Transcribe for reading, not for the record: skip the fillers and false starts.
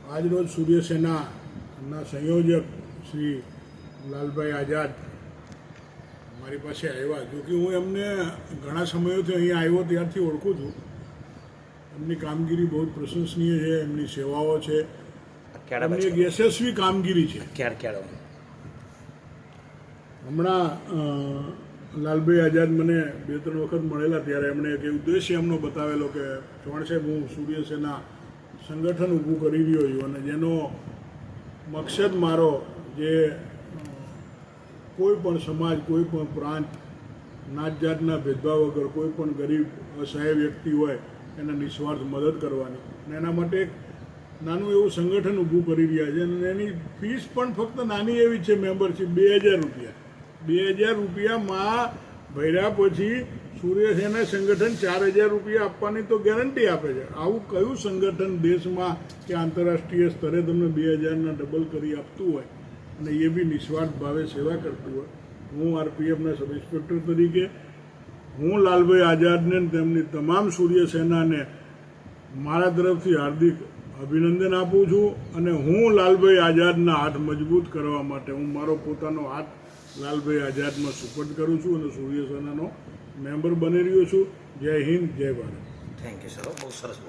આજરોજ સૂર્ય સેનાના સંયોજક શ્રી લાલભાઈ આઝાદ મારી પાસે આવ્યા. જો કે હું એમને ઘણા સમયોથી અહીંયા આવ્યો ત્યારથી ઓળખું છું. એમની કામગીરી બહુ જ પ્રશંસનીય છે, એમની સેવાઓ છે, એમની એક યશસ્વી કામગીરી છે. હમણાં લાલભાઈ આઝાદ મને 2-3 વખત મળેલા ત્યારે એમણે એક ઉદ્દેશ્ય એમનો બતાવેલો કે ચૌહાણ સાહેબ, હું સૂર્ય સેના સંગઠન ઊભું કરી રહ્યો છું અને જેનો મકસદ મારો જે કોઈ પણ સમાજ, કોઈ પણ પ્રાંત, નાત જાતના ભેદભાવ વગર કોઈ પણ ગરીબ અસહાય વ્યક્તિ હોય એને નિસ્વાર્થ મદદ કરવાની, અને એના માટે એક નાનું એવું સંગઠન ઊભું કરી રહ્યા છે. અને એની ફીસ પણ ફક્ત નાની એવી છે, મેમ્બરશીપ 2000 રૂપિયા. 2000 રૂપિયામાં ભર્યા પછી સૂર્ય સેના સંગઠન 4000 રૂપિયા આપવાની તો ગેરંટી આપે છે. આવું કયું સંગઠન દેશમાં કે આંતરરાષ્ટ્રીય સ્તરે તમને 2000ના ડબલ કરી આપતું હોય અને એ બી નિસ્વાર્થ ભાવે સેવા કરતું હોય? હું આરપીએફના સબ ઇન્સ્પેક્ટર તરીકે હું લાલભાઈ આઝાદને તેમની તમામ સૂર્ય સેનાને મારા તરફથી હાર્દિક અભિનંદન આપું છું. અને હું લાલભાઈ આઝાદના હાથ મજબૂત કરવા માટે હું મારો પોતાનો હાથ લાલભાઈ આઝાદમાં સુપર્દ કરું છું અને સૂર્ય સેનાનો મેમ્બર બની રહ્યો છું. જય હિન્દ, જય ભારત. થેન્ક યુ સર, બહુ સરસ બોલ્યા.